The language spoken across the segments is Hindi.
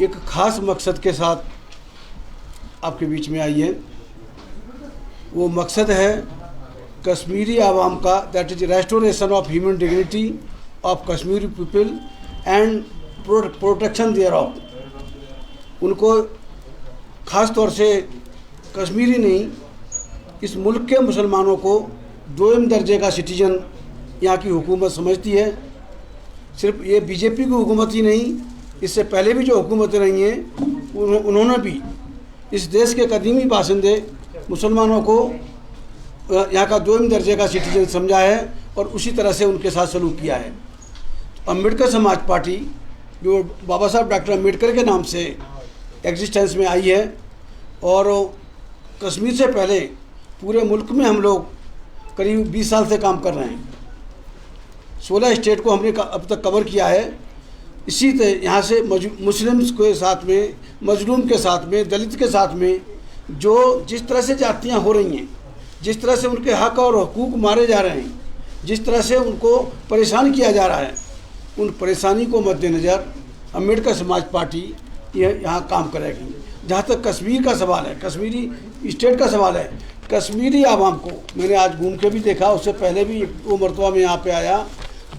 एक ख़ास मकसद के साथ आपके बीच में आई है। वो मकसद है कश्मीरी आवाम का, that is restoration of human dignity of Kashmiri people and protection thereof. उनको ख़ास तौर से कश्मीरी नहीं, इस मुल्क के मुसलमानों को दोयम दर्जे का सिटीजन यहाँ की हुकूमत समझती है। सिर्फ ये बीजेपी की हुकूमत ही नहीं, इससे पहले भी जो हुकूमतें रही हैं उन्होंने भी इस देश के कदीमी बाशिंदे मुसलमानों को यहाँ का दोयम दर्जे का सिटीजन समझा है और उसी तरह से उनके साथ सलूक किया है। अम्बेडकर समाज पार्टी जो बाबा साहब डॉक्टर अम्बेडकर के नाम से एग्जिस्टेंस में आई है, और कश्मीर से पहले पूरे मुल्क में हम लोग करीब 20 साल से काम कर रहे हैं। 16 स्टेट को हमने अब तक कवर किया है। इसी तरह यहाँ से मुस्लिम्स के साथ में, मजलूम के साथ में, दलित के साथ में जो जिस तरह से जातियाँ हो रही हैं, जिस तरह से उनके हक और हकूक़ मारे जा रहे हैं, जिस तरह से उनको परेशान किया जा रहा है, उन परेशानी को मद्देनज़र अम्बेडकर समाज पार्टी यहाँ काम करेगी। जहाँ तक कश्मीर का सवाल है, कश्मीरी स्टेट का सवाल है, कश्मीरी आवाम को मैंने आज घूम के भी देखा, उससे पहले भी 2 मरतबा में यहाँ पे आया।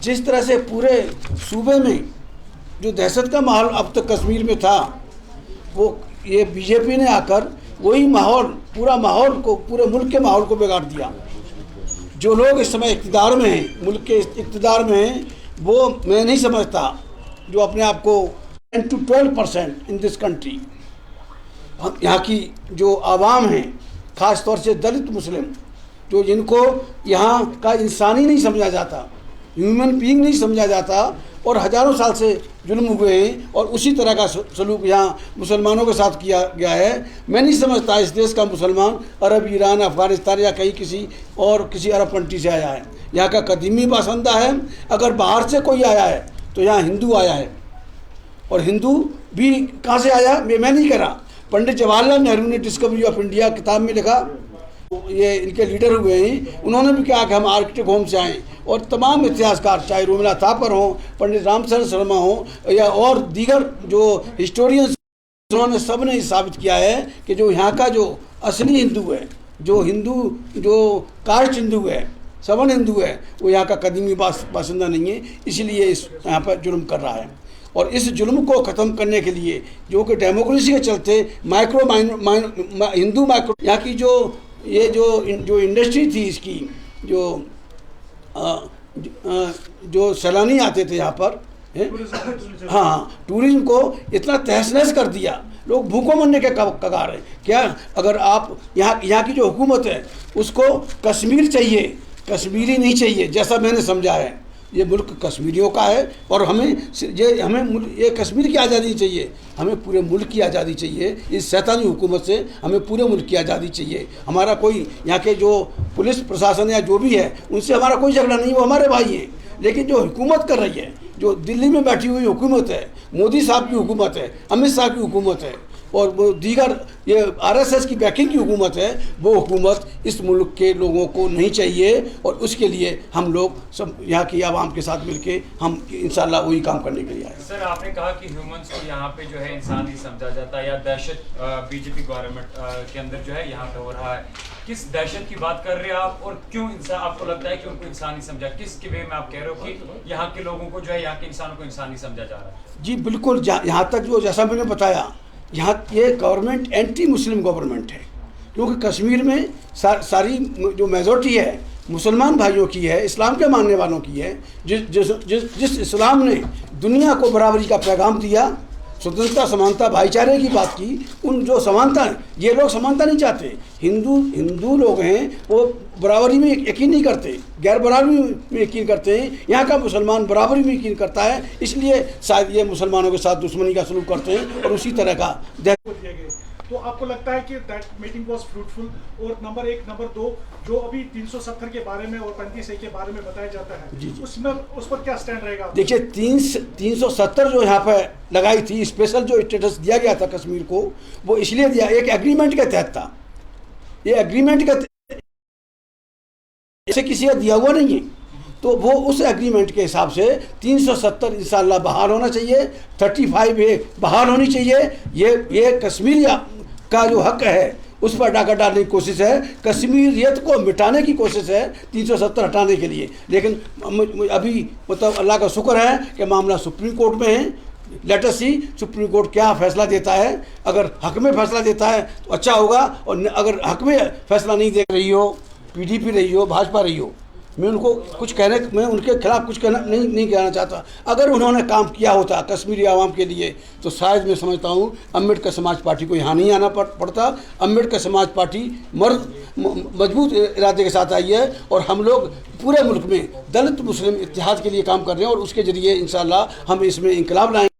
जिस तरह से पूरे सूबे में जो दहशत का माहौल अब तक कश्मीर में था, वो ये बीजेपी ने आकर वही माहौल, पूरा माहौल को, पूरे मुल्क के माहौल को बिगाड़ दिया। जो लोग इस समय इक़्तिदार में हैं, मुल्क के इक़्तिदार में हैं, वो मैं नहीं समझता जो अपने आप को 10 to 12% इन दिस कंट्री, हम यहाँ की जो आवाम हैं, ख़ास तौर से दलित मुस्लिम, जो जिनको यहाँ का इंसान ही नहीं समझा जाता, ह्यूमन बीइंग नहीं समझा जाता, और हज़ारों साल से जुल्म हुए हैं और उसी तरह का सलूक यहाँ मुसलमानों के साथ किया गया है। मैं नहीं समझता इस देश का मुसलमान अरब, ईरान, अफ़गानिस्तान या कहीं किसी अरब कंट्री से आया है। यहाँ का कदीमी बासिंदा है। अगर बाहर से कोई आया है तो यहाँ हिंदू आया है, और हिंदू भी कहाँ से आया मैं नहीं कह रहा। पंडित जवाहरलाल नेहरू ने डिस्कवरी ऑफ इंडिया किताब में लिखा, ये इनके लीडर हुए हैं, उन्होंने भी कहा कि हम आर्किटेक्ट होम से आए, और तमाम इतिहासकार, चाहे रोमिला थापर हों, पंडित रामचंद्र शर्मा हों या और दीगर जो हिस्टोरियंस, उन्होंने सब ने साबित किया है कि जो यहाँ का जो असली हिंदू है, जो कास्ट हिंदू है, सवन हिंदू है, वो यहाँ का कदीमी बासिंदा नहीं है, इसलिए इस यहाँ पर जुल्म कर रहा है। और इस जुल्म को ख़त्म करने के लिए जो कि डेमोक्रेसी के चलते हिंदू माइक्रो, यहाँ की जो इंडस्ट्री थी इसकी, जो सैलानी आते थे यहाँ पर, हाँ, टूरिज्म को इतना तहस नहस कर दिया, लोग भूखों मरने के कगार हैं। क्या अगर आप यहाँ की जो हुकूमत है उसको कश्मीर चाहिए, कश्मीरी नहीं चाहिए, जैसा मैंने समझा है। ये मुल्क कश्मीरियों का है और हमें ये कश्मीर की आज़ादी चाहिए, हमें पूरे मुल्क की आज़ादी चाहिए। इस शैतानी हुकूमत से हमें पूरे मुल्क की आज़ादी चाहिए। हमारा कोई यहाँ के जो पुलिस प्रशासन या जो भी है उनसे हमारा कोई झगड़ा नहीं, वो हमारे भाई हैं। लेकिन जो हुकूमत कर रही है, जो दिल्ली में बैठी हुई हुकूमत है, मोदी साहब की हुकूमत है, अमित शाह की हुकूमत है, और वो दीगर ये आरएसएस की बैकिंग की हुकूमत है, वो हुकूमत इस मुल्क के लोगों को नहीं चाहिए। और उसके लिए हम लोग सब यहाँ की आवाम के साथ मिलके हम इंशाल्लाह वही काम करने के लिए आए। सर, आपने कहा कि ह्यूमंस को यहाँ पे जो है इंसान नहीं समझा जाता, या दहशत बीजेपी गवर्नमेंट के अंदर जो है यहाँ पे हो रहा है। किस दहशत की बात कर रहे हैं आप, और क्यों इंसान, आपको लगता है कि उनको इंसान नहीं समझा? किसके वे में आप कह रहे हो कि यहाँ के लोगों को जो है, यहाँ के इंसानों को इंसान नहीं समझा जा रहा? जी बिल्कुल, यहाँ तक जो जैसा मैंने बताया, यहाँ ये गवर्नमेंट एंटी मुस्लिम गवर्नमेंट है, क्योंकि कश्मीर में सारी जो मेजॉरिटी है मुसलमान भाइयों की है, इस्लाम के मानने वालों की है। जिस इस्लाम ने दुनिया को बराबरी का पैगाम दिया, स्वतंत्रता, समानता, भाईचारे की बात की, उन जो समानता, ये लोग समानता नहीं चाहते। हिंदू लोग हैं, वो बराबरी में यकीन नहीं करते, गैर बराबरी में यकीन करते हैं। यहाँ का मुसलमान बराबरी में यकीन करता है, इसलिए शायद ये मुसलमानों के साथ दुश्मनी का सलूक करते हैं और उसी तरह का। तो आपको लगता है कि दैट मीटिंग वाज फ्रूटफुल? और नंबर 1, नंबर 2, जो अभी 370 के बारे में और 35A के बारे में बताया जाता है, उसमें उस पर क्या स्टैंड रहेगा? देखिए, 370 जो यहाँ पर लगाई थी, स्पेशल जो स्टेटस दिया गया था कश्मीर को, वो इसलिए दिया, एक एग्रीमेंट के तहत था। ये एग्रीमेंट के इसे किसी का दिया हुआ नहीं है। तो वो उस एग्रीमेंट के हिसाब से 370 इंशाल्लाह बहाल होना चाहिए, 35 ए बहाल होनी चाहिए। ये कश्मीर का जो हक है उस पर डाका डालने की कोशिश है, कश्मीरियत को मिटाने की कोशिश है 370 हटाने के लिए। लेकिन अभी मतलब अल्लाह का शुक्र है कि मामला सुप्रीम कोर्ट में है। लेट अस सी सुप्रीम कोर्ट क्या फैसला देता है। अगर हक में फैसला देता है तो अच्छा होगा, और अगर हक में फैसला नहीं दे रही हो, पीडीपी रही हो, भाजपा रही हो, मैं उनके खिलाफ कुछ कहना नहीं कहना चाहता। अगर उन्होंने काम किया होता कश्मीरी आवाम के लिए तो शायद मैं समझता हूँ अम्बेडकर समाज पार्टी को यहाँ नहीं आना पड़ता। अम्बेडकर समाज पार्टी मजबूत इरादे के साथ आई है, और हम लोग पूरे मुल्क में दलित मुस्लिम इत्तेहाद के लिए काम कर रहे हैं, और उसके ज़रिए इंशाल्लाह हम इसमें इंकलाब लाएंगे।